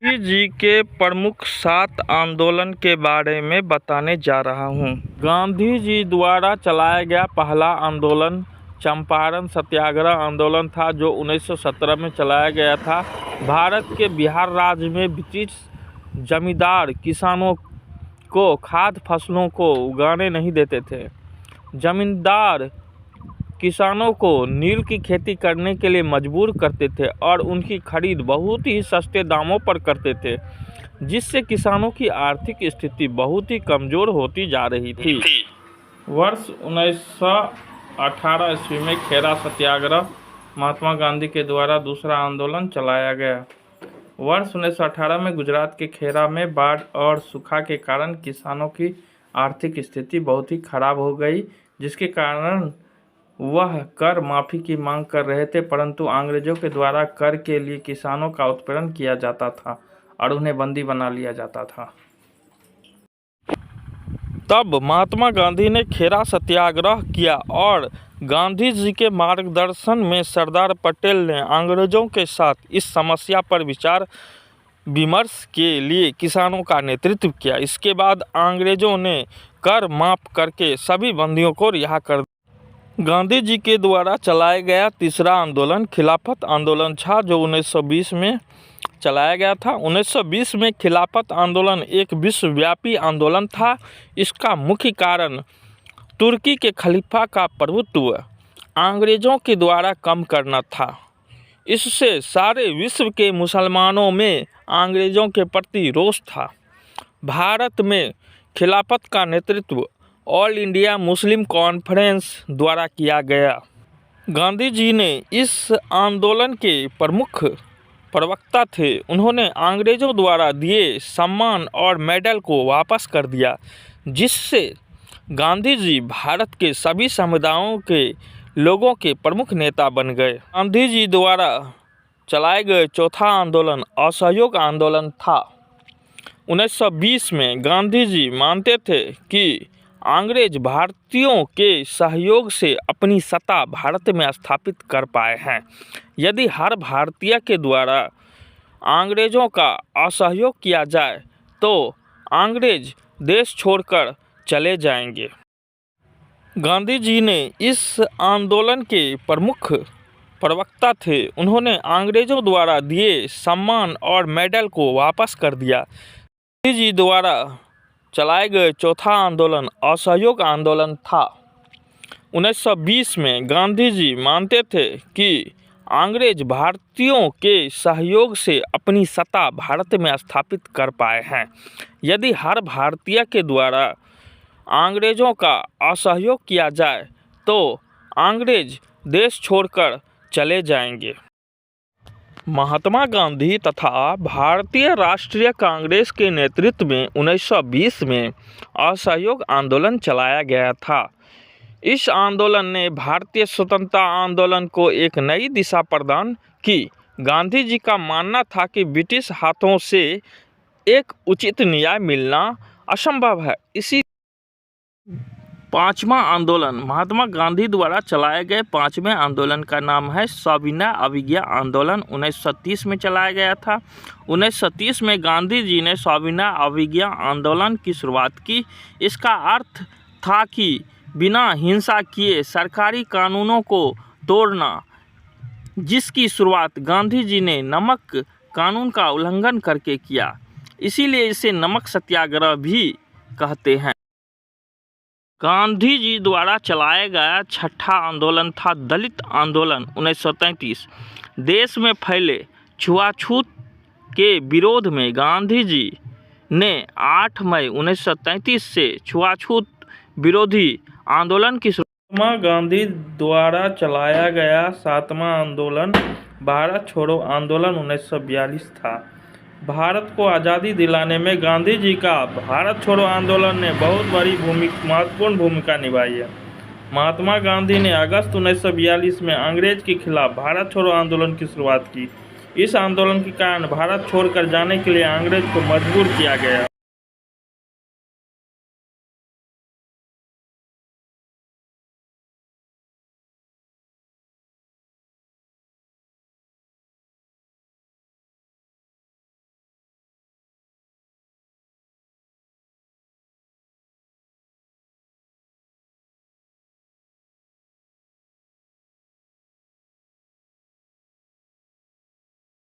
गांधी जी के प्रमुख 7 आंदोलन के बारे में बताने जा रहा हूं। गांधी जी द्वारा चलाया गया पहला आंदोलन चंपारण सत्याग्रह आंदोलन था, जो 1917 में चलाया गया था। भारत के बिहार राज्य में ब्रिटिश जमींदार किसानों को खाद्य फसलों को उगाने नहीं देते थे। जमींदार किसानों को नील की खेती करने के लिए मजबूर करते थे और उनकी खरीद बहुत ही सस्ते दामों पर करते थे, जिससे किसानों की आर्थिक स्थिति बहुत ही कमज़ोर होती जा रही थी। वर्ष 1918 ईस्वी में खेरा सत्याग्रह महात्मा गांधी के द्वारा दूसरा आंदोलन चलाया गया। वर्ष 1918 में गुजरात के खेरा में बाढ़ और सूखा के कारण किसानों की आर्थिक स्थिति बहुत ही खराब हो गई, जिसके कारण वह कर माफ़ी की मांग कर रहे थे, परंतु अंग्रेजों के द्वारा कर के लिए किसानों का उत्पीड़न किया जाता था और उन्हें बंदी बना लिया जाता था। तब महात्मा गांधी ने खेरा सत्याग्रह किया और गांधी जी के मार्गदर्शन में सरदार पटेल ने अंग्रेजों के साथ इस समस्या पर विचार विमर्श के लिए किसानों का नेतृत्व किया। इसके बाद अंग्रेजों ने कर माफ़ करके सभी बंदियों को रिहा कर। गांधी जी के द्वारा चलाया गया तीसरा आंदोलन खिलाफत आंदोलन था, जो 1920 में चलाया गया था। 1920 में खिलाफत आंदोलन एक विश्वव्यापी आंदोलन था। इसका मुख्य कारण तुर्की के खलीफा का प्रभुत्व अंग्रेज़ों के द्वारा कम करना था। इससे सारे विश्व के मुसलमानों में अंग्रेज़ों के प्रति रोष था। भारत में खिलाफत का नेतृत्व ऑल इंडिया मुस्लिम कॉन्फ्रेंस द्वारा किया गया। गांधी जी ने इस आंदोलन के प्रमुख प्रवक्ता थे। उन्होंने अंग्रेज़ों द्वारा दिए सम्मान और मेडल को वापस कर दिया, जिससे गांधी जी भारत के सभी समुदायों के लोगों के प्रमुख नेता बन गए। गांधी जी द्वारा चलाए गए चौथा आंदोलन असहयोग आंदोलन था। 1920 में गांधी जी मानते थे कि अंग्रेज भारतीयों के सहयोग से अपनी सत्ता भारत में स्थापित कर पाए हैं। यदि हर भारतीय के द्वारा अंग्रेज़ों का असहयोग किया जाए तो अंग्रेज देश छोड़कर चले जाएंगे। गांधी जी ने इस आंदोलन के प्रमुख प्रवक्ता थे। उन्होंने अंग्रेज़ों द्वारा दिए सम्मान और मेडल को वापस कर दिया। गांधी जी द्वारा चलाए गए चौथा आंदोलन असहयोग आंदोलन था। 1920 में गांधी जी मानते थे कि अंग्रेज भारतीयों के सहयोग से अपनी सत्ता भारत में स्थापित कर पाए हैं। यदि हर भारतीय के द्वारा अंग्रेज़ों का असहयोग किया जाए तो अंग्रेज देश छोड़कर चले जाएंगे। महात्मा गांधी तथा भारतीय राष्ट्रीय कांग्रेस के नेतृत्व में 1920 में असहयोग आंदोलन चलाया गया था। इस आंदोलन ने भारतीय स्वतंत्रता आंदोलन को एक नई दिशा प्रदान की। गांधी जी का मानना था कि ब्रिटिश हाथों से एक उचित न्याय मिलना असंभव है। इसी पांचवा आंदोलन महात्मा गांधी द्वारा चलाए गए पांचवें आंदोलन का नाम है सविनय अवज्ञा आंदोलन। 1930 में चलाया गया था। 1930 में गांधी जी ने सविनय अवज्ञा आंदोलन की शुरुआत की। इसका अर्थ था कि बिना हिंसा किए सरकारी कानूनों को तोड़ना, जिसकी शुरुआत गांधी जी ने नमक कानून का उल्लंघन करके किया। इसीलिए इसे नमक सत्याग्रह भी कहते हैं। गांधी जी द्वारा चलाया गया छठा आंदोलन था दलित आंदोलन। 1933 देश में फैले छुआछूत के विरोध में गांधी जी ने 8 मई 1933 से छुआछूत विरोधी आंदोलन की महात्मा गांधी द्वारा चलाया गया सातवां आंदोलन भारत छोड़ो आंदोलन 1942 था। भारत को आज़ादी दिलाने में गांधी जी का भारत छोड़ो आंदोलन ने बहुत बड़ी महत्वपूर्ण भूमिका निभाई है। महात्मा गांधी ने अगस्त 1942 में अंग्रेज के खिलाफ भारत छोड़ो आंदोलन की शुरुआत की। इस आंदोलन के कारण भारत छोड़कर जाने के लिए अंग्रेज को मजबूर किया गया।